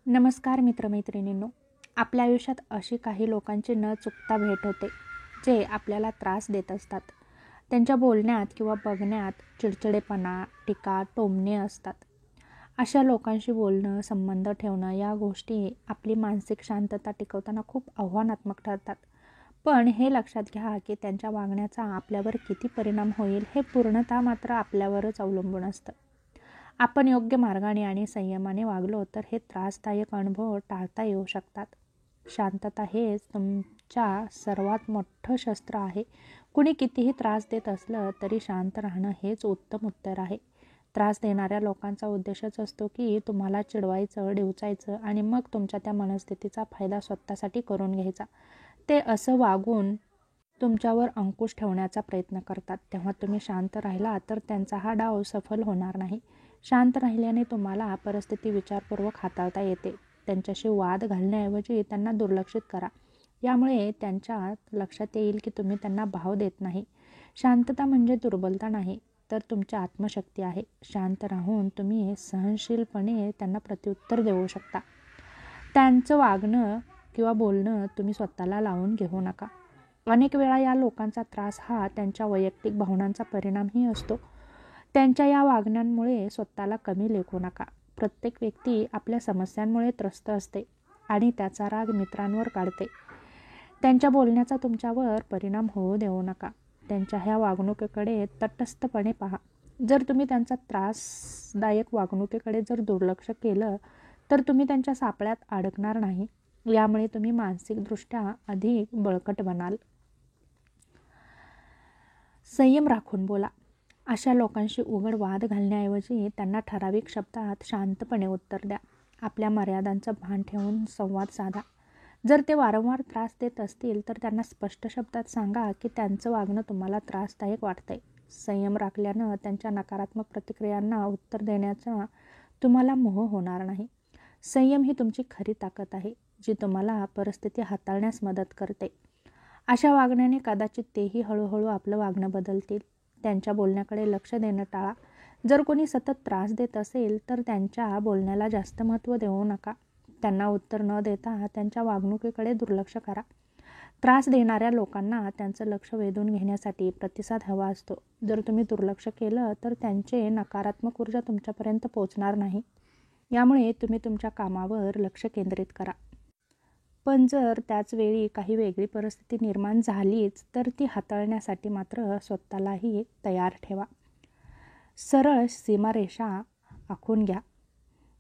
नमस्कार मित्रमैत्रिणींनो. आपल्या आयुष्यात अशी काही लोकांची न चुकता भेट होते जे आपल्याला त्रास देत असतात. त्यांच्या बोलण्यात किंवा बघण्यात चिडचिडेपणा, टीका, टोमणे असतात. अशा लोकांशी बोलणं, संबंध ठेवणं या गोष्टी आपली मानसिक शांतता टिकवताना खूप आव्हानात्मक ठरतात. पण हे लक्षात घ्या की त्यांच्या वागण्याचा आपल्यावर किती परिणाम होईल हे पूर्णतः मात्र आपल्यावरच अवलंबून असतं. आपण योग्य मार्गाने आणि संयमाने वागलो तर हे त्रासदायक अनुभव टाळता येऊ शकतात. शांतता हेच तुमच्या सर्वात मोठं शस्त्र आहे. कुणी कितीही त्रास देत असलं तरी शांत राहणं हेच उत्तम उत्तर आहे. त्रास देणाऱ्या लोकांचा उद्देशच असतो की तुम्हाला चिडवायचं, डिवचायचं आणि मग तुमच्या त्या मनस्थितीचा फायदा स्वतःसाठी करून घ्यायचा. ते असं वागून तुमच्यावर अंकुश ठेवण्याचा प्रयत्न करतात. तेव्हा तुम्ही शांत राहिला तर त्यांचा हा डाव सफल होणार नाही. शांत राहिल्याने तुम्हाला परिस्थिती विचारपूर्वक हाताळता येते. त्यांच्याशी वाद घालण्याऐवजी त्यांना दुर्लक्षित करा. यामुळे त्यांच्या लक्षात येईल की तुम्ही त्यांना भाव देत नाही. शांतता म्हणजे दुर्बलता नाही, तर तुमची आत्मशक्ती आहे. शांत राहून तुम्ही सहनशीलपणे त्यांना प्रत्युत्तर देऊ शकता. त्यांचं वागणं किंवा बोलणं तुम्ही स्वतःला लावून घेऊ नका. अनेक वेळा या लोकांचा त्रास हा त्यांच्या वैयक्तिक भावनांचा परिणामही असतो. त्यांच्या या वागण्यांमुळे स्वतःला कमी लेखू नका. प्रत्येक व्यक्ती आपल्या समस्यांमुळे त्रस्त असते आणि त्याचा राग मित्रांवर काढते. त्यांच्या बोलण्याचा तुमच्यावर परिणाम होऊ देऊ नका. त्यांच्या ह्या वागणुकीकडे तटस्थपणे पहा. जर तुम्ही त्यांच्या त्रासदायक वागणुकीकडे जर दुर्लक्ष केलं तर तुम्ही त्यांच्या सापळ्यात अडकणार नाही. यामुळे तुम्ही मानसिकदृष्ट्या अधिक बळकट बनाल. संयम राखून बोला. अशा लोकांशी उघड वाद घालण्याऐवजी त्यांना ठराविक शब्दात शांतपणे उत्तर द्या. आपल्या मर्यादांचं भान ठेवून संवाद साधा. जर ते वारंवार त्रास देत असतील तर त्यांना स्पष्ट शब्दात सांगा की त्यांचं वागणं तुम्हाला त्रासदायक वाटतंय. संयम राखल्यानं त्यांच्या नकारात्मक प्रतिक्रियांना उत्तर देण्याचा तुम्हाला मोह होणार नाही. संयम ही तुमची खरी ताकद आहे, जी तुम्हाला परिस्थिती हाताळण्यास मदत करते. अशा वागण्याने कदाचित तेही हळूहळू आपलं वागणं बदलतील. त्यांच्या बोलण्याकडे लक्ष देणं टाळा. जर कोणी सतत त्रास देत असेल तर त्यांच्या बोलण्याला जास्त महत्त्व देऊ नका. त्यांना उत्तर न देता त्यांच्या वागणुकीकडे दुर्लक्ष करा. त्रास देणाऱ्या लोकांना त्यांचं लक्ष वेधून घेण्यासाठी प्रतिसाद हवा असतो. जर तुम्ही दुर्लक्ष केलं तर त्यांचे नकारात्मक ऊर्जा तुमच्यापर्यंत पोहोचणार नाही. यामुळे तुम्ही तुमच्या कामावर लक्ष केंद्रित करा. पण जर त्याच वेळी काही वेगळी परिस्थिती निर्माण झालीच तर ती हाताळण्यासाठी मात्र स्वतःलाही तयार ठेवा. सरळ सीमारेषा आखून घ्या.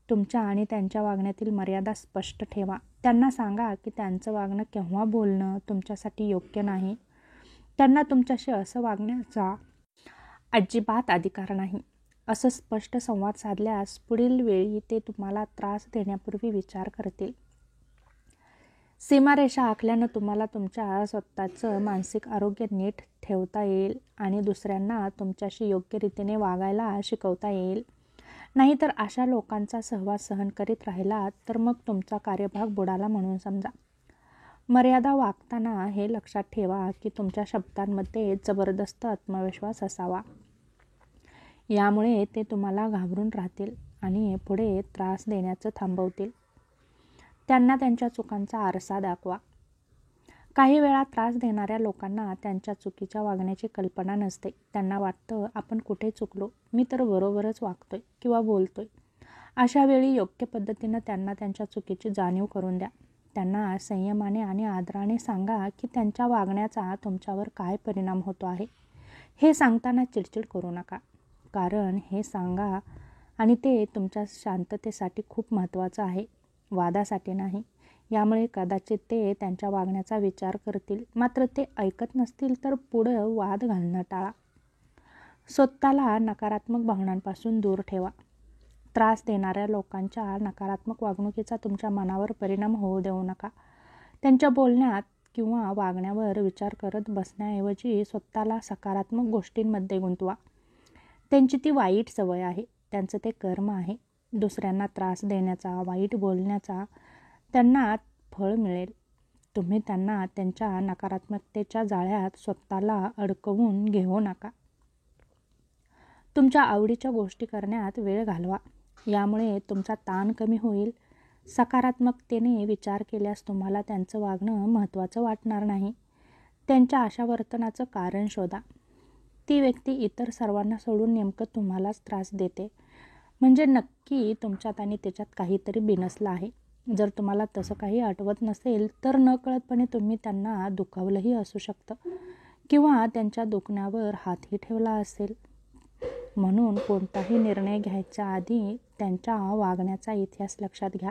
तुमच्या आणि त्यांच्या वागण्यातील मर्यादा स्पष्ट ठेवा. त्यांना सांगा की त्यांचं वागणं केव्हा बोलणं तुमच्यासाठी योग्य नाही. त्यांना तुमच्याशी असं वागण्याचा अजिबात अधिकार नाही. असं स्पष्ट संवाद साधल्यास पुढील वेळी ते तुम्हाला त्रास देण्यापूर्वी विचार करतील. सीमारेषा आखल्यानं तुम्हाला तुमच्या स्वतःचं मानसिक आरोग्य नीट ठेवता येईल आणि दुसऱ्यांना तुमच्याशी योग्य रीतीने वागायला शिकवता येईल. नाहीतर अशा लोकांचा सहवास सहन करीत राहिलात तर मग तुमचा कार्यभाग बुडाला म्हणून समजा. मर्यादा वागताना हे लक्षात ठेवा की तुमच्या शब्दांमध्ये जबरदस्त आत्मविश्वास असावा. यामुळे ते तुम्हाला घाबरून राहतील आणि पुढे त्रास देण्याचं थांबवतील. त्यांना त्यांच्या चुकांचा आरसा दाखवा. काही वेळा त्रास देणाऱ्या लोकांना त्यांच्या चुकीच्या वागण्याची कल्पना नसते. त्यांना वाटतं आपण कुठे चुकलो, मी तर बरोबरच वागतोय किंवा बोलतोय. अशा वेळी योग्य पद्धतीनं त्यांना त्यांच्या चुकीची जाणीव करून द्या. त्यांना संयमाने आणि आदराने सांगा की त्यांच्या वागण्याचा तुमच्यावर काय परिणाम होतो आहे. हे सांगताना चिडचिड करू नका, कारण हे सांगा आणि ते तुमच्या शांततेसाठी खूप महत्त्वाचं आहे, वादासाठी नाही. यामुळे कदाचित ते त्यांच्या वागण्याचा विचार करतील, मात्र ते ऐकत नसतील तर पुढं वाद घालणं टाळा. स्वतःला नकारात्मक भावनांपासून दूर ठेवा. त्रास देणाऱ्या लोकांच्या नकारात्मक वागणुकीचा तुमच्या मनावर परिणाम होऊ देऊ नका. त्यांच्या बोलण्यात किंवा वागण्यावर विचार करत बसण्याऐवजी स्वतःला सकारात्मक गोष्टींमध्ये गुंतवा. त्यांची ती वाईट सवय आहे, त्यांचं ते कर्म आहे. दुसऱ्यांना त्रास देण्याचा, वाईट बोलण्याचा त्यांना फळ मिळेल. तुम्ही त्यांना त्यांच्या नकारात्मकतेच्या जाळ्यात स्वतःला अडकवून घेऊ नका. तुमच्या आवडीच्या गोष्टी करण्यात वेळ घालवा. यामुळे तुमचा ताण कमी होईल. सकारात्मकतेने विचार केल्यास तुम्हाला त्यांचं वागणं महत्त्वाचं वाटणार नाही. त्यांच्या अशा वर्तनाचं कारण शोधा. ती व्यक्ती इतर सर्वांना सोडून नेमकं तुम्हालाच त्रास देते, म्हणजे नक्की तुमच्यात आणि त्याच्यात काहीतरी बिनसलं आहे. जर तुम्हाला तसं काही आठवत नसेल तर नकळतपणे तुम्ही त्यांना दुखावलंही असू शकतं किंवा त्यांच्या दुखण्यावर हातही ठेवला असेल. म्हणून कोणताही निर्णय घ्यायच्या आधी त्यांच्या वागण्याचा इतिहास लक्षात घ्या.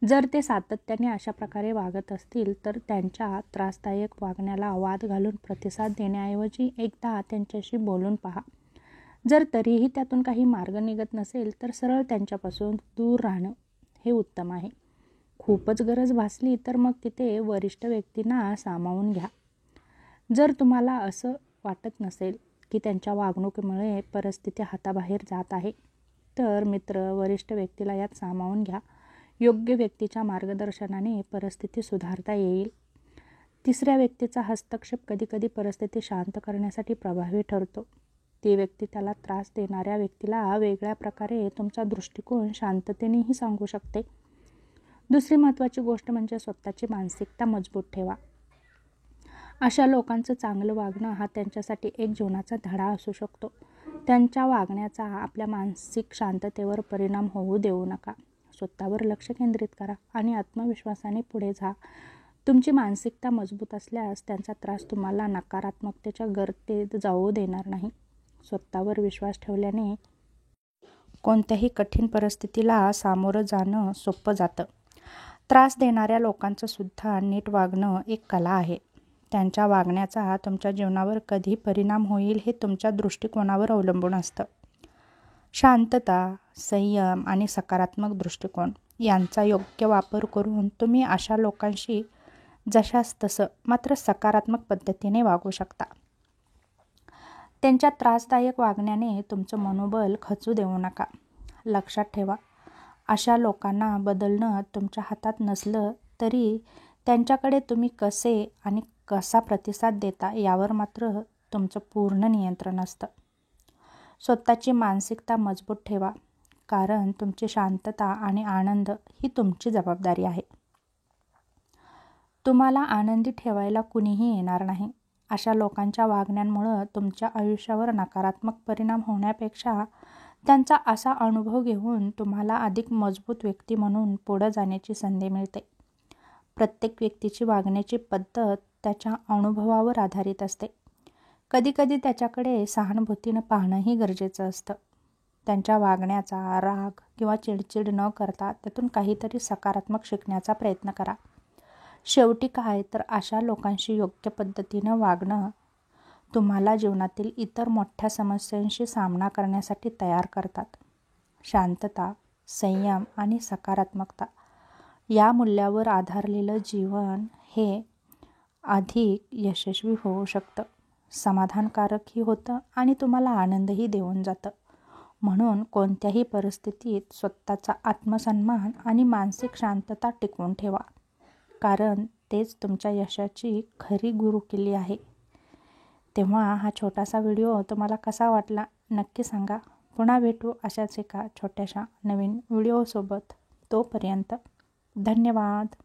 जर ते सातत्याने अशा प्रकारे वागत असतील तर त्यांच्या त्रासदायक वागण्याला वाद घालून प्रतिसाद देण्याऐवजी एकदा त्यांच्याशी बोलून पहा. जर तरीही त्यातून काही मार्ग निघत नसेल तर सरळ त्यांच्यापासून दूर राहणं हे उत्तम आहे. खूपच गरज भासली तर मग तिथे वरिष्ठ व्यक्तींना सामावून घ्या. जर तुम्हाला असं वाटत नसेल की त्यांच्या वागणुकीमुळे परिस्थिती हाताबाहेर जात आहे तर मित्र, वरिष्ठ व्यक्तीला यात सामावून घ्या. योग्य व्यक्तीच्या मार्गदर्शनाने परिस्थिती सुधारता येईल. तिसऱ्या व्यक्तीचा हस्तक्षेप कधीकधी परिस्थिती शांत करण्यासाठी प्रभावी ठरतो. ती व्यक्ती त्याला त्रास देणाऱ्या व्यक्तीला वेगळ्या प्रकारे तुमचा दृष्टिकोन शांततेनेही सांगू शकते. दुसरी महत्त्वाची गोष्ट म्हणजे स्वतःची मानसिकता मजबूत ठेवा. अशा लोकांचं चांगलं वागणं हा त्यांच्यासाठी एक जीवनाचा धडा असू शकतो. त्यांच्या वागण्याचा आपल्या मानसिक शांततेवर परिणाम होऊ देऊ नका. स्वतःवर लक्ष केंद्रित करा आणि आत्मविश्वासाने पुढे जा. तुमची मानसिकता मजबूत असल्यास त्यांचा त्रास तुम्हाला नकारात्मकतेच्या गर्तेत जाऊ देणार नाही. स्वतःवर विश्वास ठेवल्याने कोणत्याही कठीण परिस्थितीला सामोरं जाणं सोपं जातं. त्रास देणाऱ्या लोकांचं सुद्धा नीट वागणं एक कला आहे. त्यांच्या वागण्याचा तुमच्या जीवनावर कधी परिणाम होईल हे तुमच्या दृष्टिकोनावर अवलंबून असतं. शांतता, संयम आणि सकारात्मक दृष्टिकोन यांचा योग्य वापर करून तुम्ही अशा लोकांशी जशास तसं मात्र सकारात्मक पद्धतीने वागू शकता. त्यांच्या त्रासदायक वागण्याने तुमचं मनोबल खचू देऊ नका. लक्षात ठेवा, अशा लोकांना बदलणं तुमच्या हातात नसलं तरी त्यांच्याकडे तुम्ही कसे आणि कसा प्रतिसाद देता यावर मात्र तुमचं पूर्ण नियंत्रण असतं. स्वतःची मानसिकता मजबूत ठेवा, कारण तुमची शांतता आणि आनंद ही तुमची जबाबदारी आहे. तुम्हाला आनंदी ठेवायला कुणीही येणार नाही. अशा लोकांच्या वागण्यामुळं तुमच्या आयुष्यावर नकारात्मक परिणाम होण्यापेक्षा त्यांचा असा अनुभव घेऊन तुम्हाला अधिक मजबूत व्यक्ती म्हणून पुढे जाण्याची संधी मिळते. प्रत्येक व्यक्तीची वागण्याची पद्धत त्याच्या अनुभवावर आधारित असते. कधीकधी त्याच्याकडे सहानुभूतीनं पाहणंही गरजेचं असतं. त्यांच्या वागण्याचा राग किंवा चिडचिड न करता त्यातून काहीतरी सकारात्मक शिकण्याचा प्रयत्न करा. शेवटी काय तर अशा लोकांशी योग्य पद्धतीनं वागणं तुम्हाला जीवनातील इतर मोठ्या समस्यांशी सामना करण्यासाठी तयार करतात. शांतता, संयम आणि सकारात्मकता या मूल्यावर आधारलेलं जीवन हे अधिक यशस्वी होऊ शकतं, समाधानकारकही होतं आणि तुम्हाला आनंदही देऊन जातं. म्हणून कोणत्याही परिस्थितीत स्वतःचा आत्मसन्मान आणि मानसिक शांतता टिकवून ठेवा, कारण तेच तुमच्या यशाची खरी गुरुकिल्ली आहे. तेव्हा हा छोटासा व्हिडिओ तुम्हाला कसा वाटला नक्की सांगा. पुन्हा भेटू अशाच एका छोट्याशा नवीन व्हिडिओसोबत. तोपर्यंत धन्यवाद.